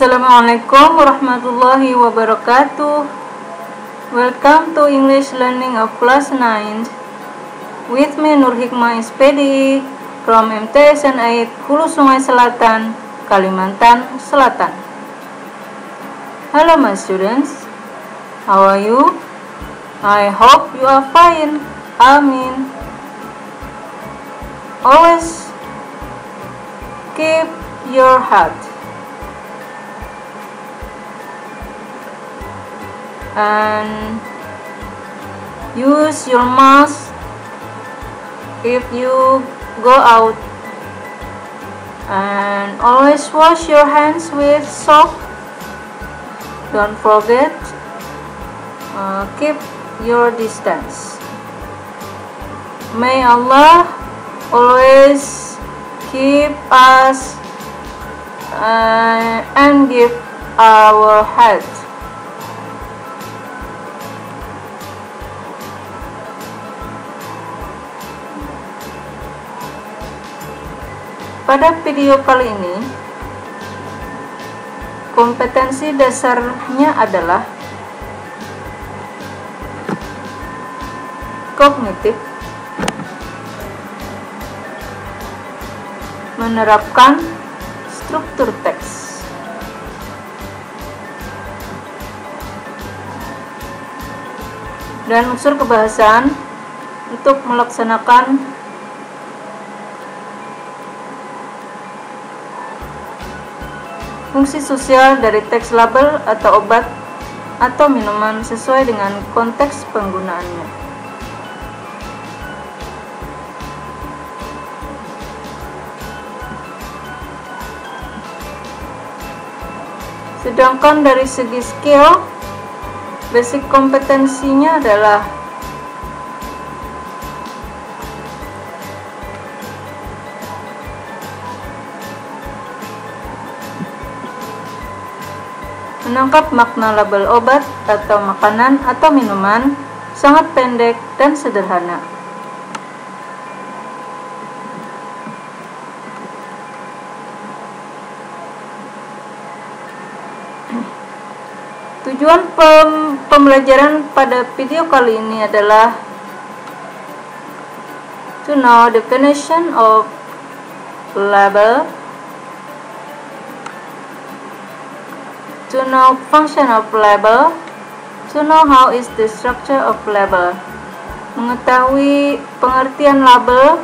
Assalamualaikum warahmatullahi wabarakatuh. Welcome to English learning of class 9 with me Nur Hikmah SPD from MTSN 8 Hulu Sungai Selatan, Kalimantan Selatan. Hello my students, how are you? I hope you are fine. Amin. Always keep your heart and use your mask if you go out, and always wash your hands with soap. Don't forget, keep your distance. May Allah always keep us and give our health. Pada video kali ini, kompetensi dasarnya adalah kognitif, menerapkan struktur teks, dan unsur kebahasaan untuk melaksanakan fungsi sosial dari teks label atau obat atau minuman sesuai dengan konteks penggunaannya. Sedangkan dari segi skill, basic kompetensinya adalah menangkap makna label obat atau makanan atau minuman sangat pendek dan sederhana. Tujuan pembelajaran pada video kali ini adalah to know definition of label, to know function of label, to know how is the structure of label, mengetahui pengertian label,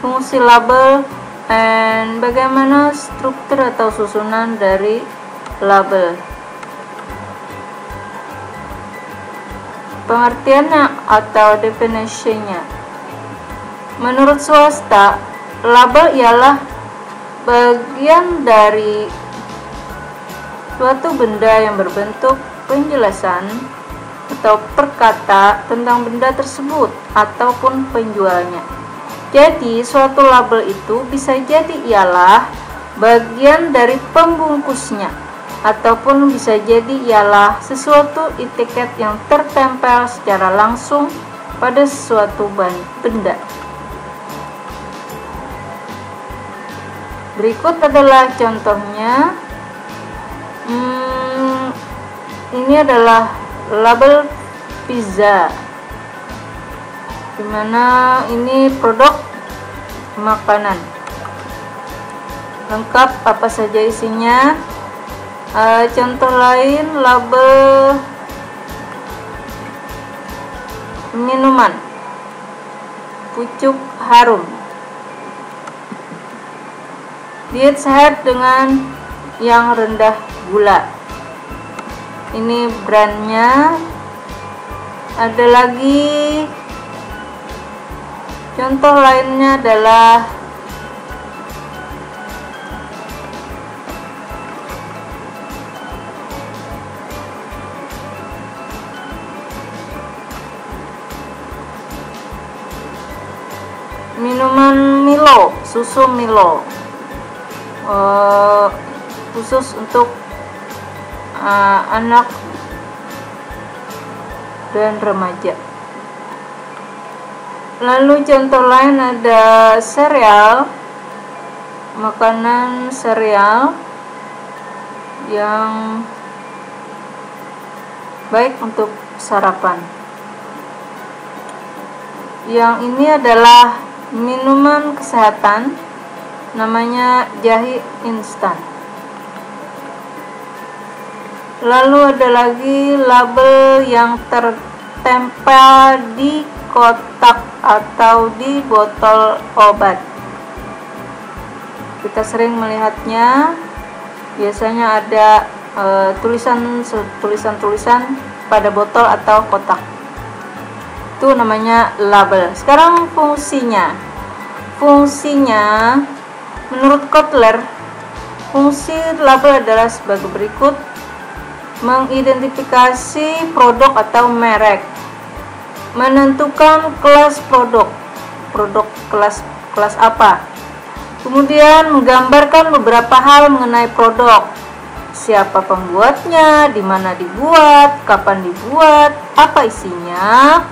fungsi label, dan bagaimana struktur atau susunan dari label. Pengertiannya atau definisinya. Menurut swasta, label ialah bagian dari suatu benda yang berbentuk penjelasan atau perkata tentang benda tersebut ataupun penjualnya. Jadi, suatu label itu bisa jadi ialah bagian dari pembungkusnya, ataupun bisa jadi ialah sesuatu etiket yang tertempel secara langsung pada suatu benda. Berikut adalah contohnya. Ini adalah label pizza, dimana ini produk makanan. Lengkap apa saja isinya. Contoh lain, label minuman, pucuk harum, diet sehat dengan yang rendah gula. Ini brandnya. Ada lagi contoh lainnya adalah minuman Milo, susu Milo, khusus untuk anak dan remaja. Lalu contoh lain ada sereal, makanan sereal, yang baik untuk sarapan. Yang ini adalah minuman kesehatan, namanya jahe instan. Lalu ada lagi label yang tertempel di kotak atau di botol obat. Kita sering melihatnya, biasanya ada tulisan-tulisan pada botol atau kotak. Itu namanya label. Sekarang fungsinya menurut Kotler, fungsi label adalah sebagai berikut: mengidentifikasi produk atau merek, menentukan kelas produk kelas apa, kemudian menggambarkan beberapa hal mengenai produk, siapa pembuatnya, di mana dibuat, kapan dibuat, apa isinya,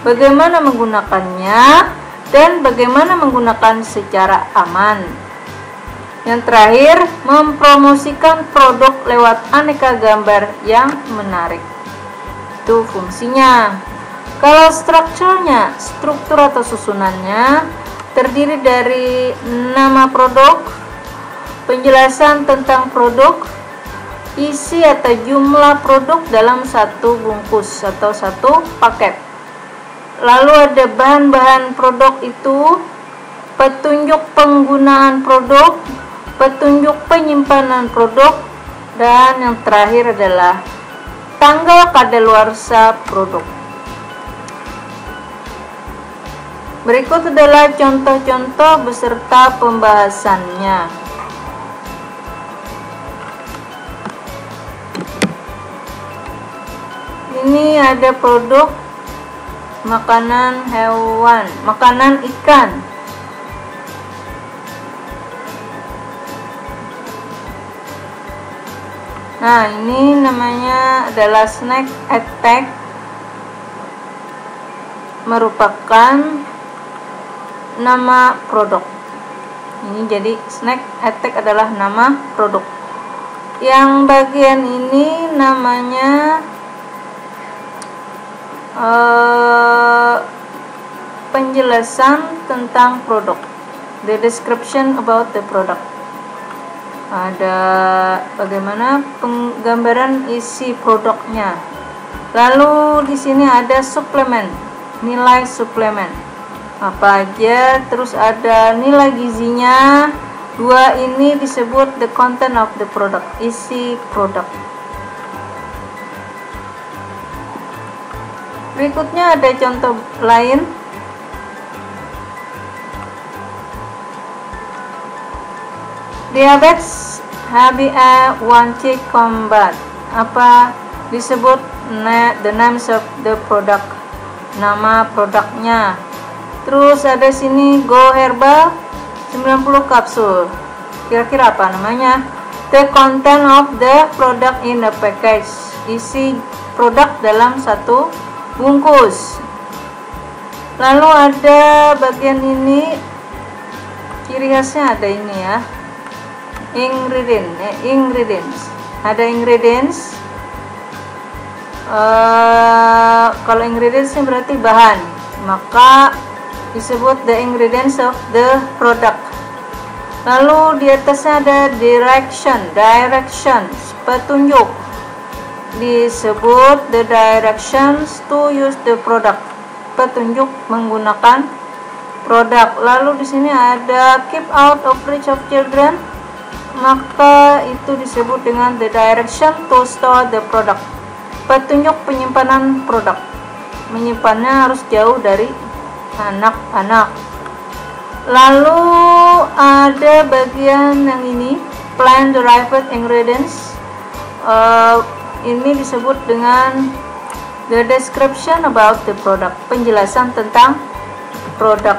bagaimana menggunakannya, dan bagaimana menggunakan secara aman. Yang terakhir, mempromosikan produk lewat aneka gambar yang menarik. Itu fungsinya. Kalau struktur atau susunannya terdiri dari nama produk, penjelasan tentang produk, isi atau jumlah produk dalam satu bungkus atau satu paket. Lalu ada bahan-bahan produk itu, petunjuk penggunaan produk, petunjuk penyimpanan produk, dan yang terakhir adalah tanggal kadaluarsa produk. Berikut adalah contoh-contoh beserta pembahasannya. Ini ada produk makanan hewan, makanan ikan. Nah, ini namanya adalah snack attack, merupakan nama produk. Ini jadi snack attack adalah nama produk. Yang bagian ini namanya penjelasan tentang produk, the description about the product. Ada bagaimana penggambaran isi produknya. Lalu di sini ada suplemen, nilai suplemen apa aja, terus ada nilai gizinya. Dua ini disebut the content of the product, isi produk. Berikutnya ada contoh lain. Diabetes HbA1c combat. Apa disebut the names of the product, nama produknya. Terus ada sini Go Herbal 90 kapsul. Kira-kira apa namanya? The content of the product in the package, isi produk dalam satu bungkus. Lalu ada bagian ini, ciri khasnya ada ini ya, ingredients. Ada ingredients. Kalau ingredients ini berarti bahan, maka disebut the ingredients of the product. Lalu di atasnya ada directions, petunjuk, disebut the directions to use the product, petunjuk menggunakan produk. Lalu di sini ada keep out of reach of children, maka itu disebut dengan the direction to store the product, petunjuk penyimpanan produk, menyimpannya harus jauh dari anak-anak. Lalu ada bagian yang ini, plant derived ingredients. Ini disebut dengan the description about the product, penjelasan tentang produk.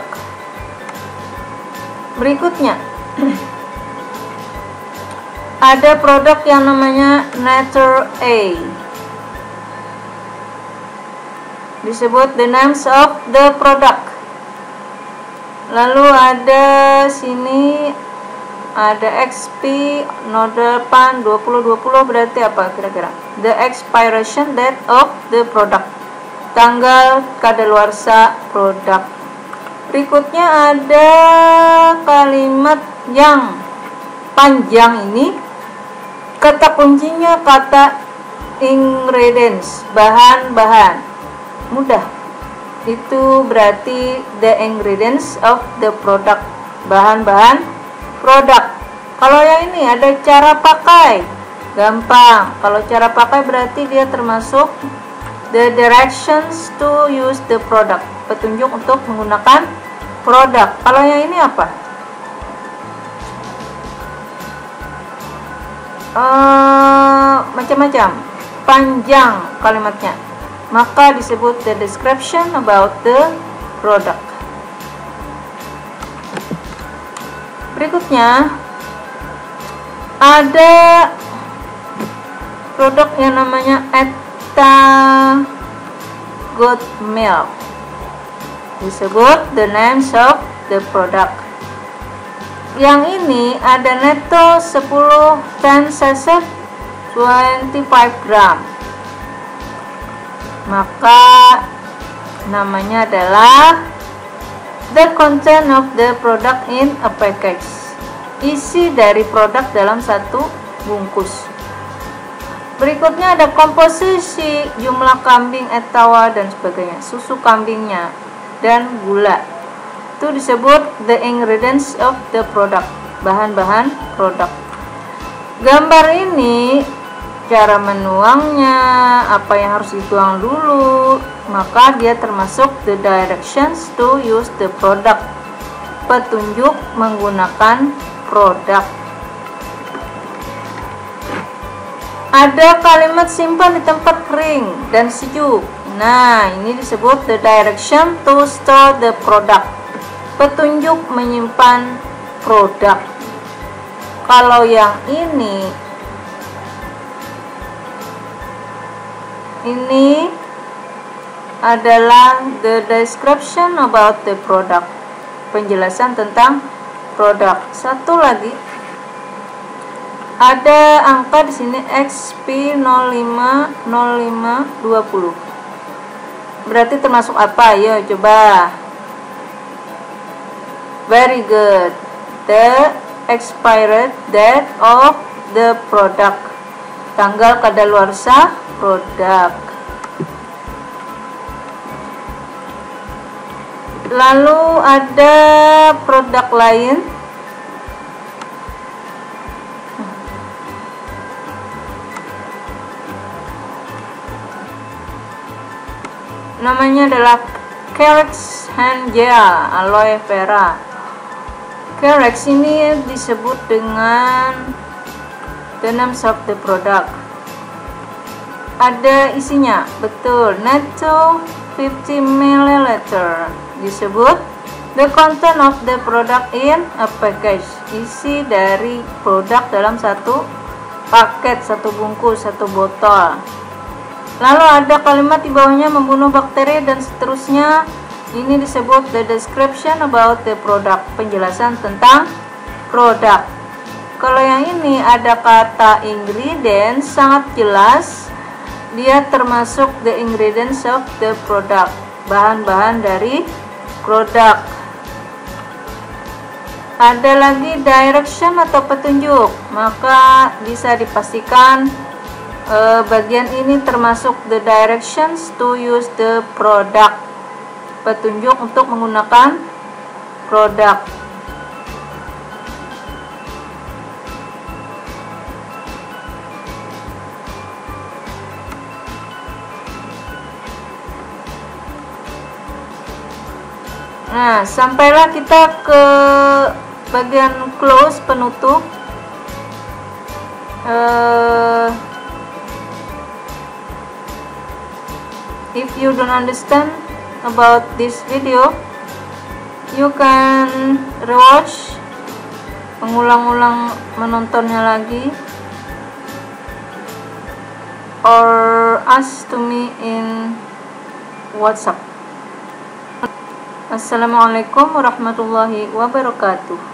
Berikutnya ada produk yang namanya Nature A, disebut the names of the product. Lalu ada sini ada XP node depan 2020 berarti apa kira-kira? The expiration date of the product, tanggal kadaluarsa produk. Berikutnya ada kalimat yang panjang ini, kata kuncinya kata ingredients, bahan-bahan. Mudah. Itu berarti the ingredients of the product, bahan-bahan produk. Kalau yang ini ada cara pakai, gampang. Kalau cara pakai berarti dia termasuk the directions to use the product, petunjuk untuk menggunakan produk. Kalau yang ini apa? Macam-macam, panjang kalimatnya, maka disebut the description about the product. Berikutnya ada produk yang namanya Eta Goat Milk, disebut the names of the product. Yang ini ada Netto 10 10 sachet 25 gram, maka namanya adalah the content of the product in a package, isi dari produk dalam satu bungkus. Berikutnya ada komposisi, jumlah kambing, etawa dan sebagainya, susu kambingnya dan gula. Itu disebut the ingredients of the product, bahan-bahan produk. Gambar ini cara menuangnya, apa yang harus dituang dulu, maka dia termasuk the directions to use the product, petunjuk menggunakan produk. Ada kalimat simpan di tempat kering dan sejuk. Nah, ini disebut the direction to store the product, petunjuk menyimpan produk. Kalau yang ini adalah the description about the product, penjelasan tentang produk. Satu lagi ada angka di sini XP050520. Berarti termasuk apa? Ayo coba. Very good. The expired date of the product, tanggal kadaluarsa produk. Lalu ada produk lain, namanya adalah Carex Hand Gel Aloe Vera. Carex ini disebut dengan the names of the product. Ada isinya, betul, Netto 50 ml, disebut the content of the product in a package, isi dari produk dalam satu paket, satu bungkus, satu botol. Lalu ada kalimat di bawahnya membunuh bakteri dan seterusnya. Ini disebut the description about the product, penjelasan tentang produk. Kalau yang ini ada kata ingredients, sangat jelas dia termasuk the ingredients of the product, bahan-bahan dari produk. Ada lagi direction atau petunjuk, maka bisa dipastikan bagian ini termasuk the directions to use the product, petunjuk untuk menggunakan produk. Nah, sampailah kita ke bagian close, penutup. If you don't understand about this video, you can rewatch, mengulang-ulang menontonnya lagi, or ask to me in WhatsApp. Assalamualaikum warahmatullahi wabarakatuh.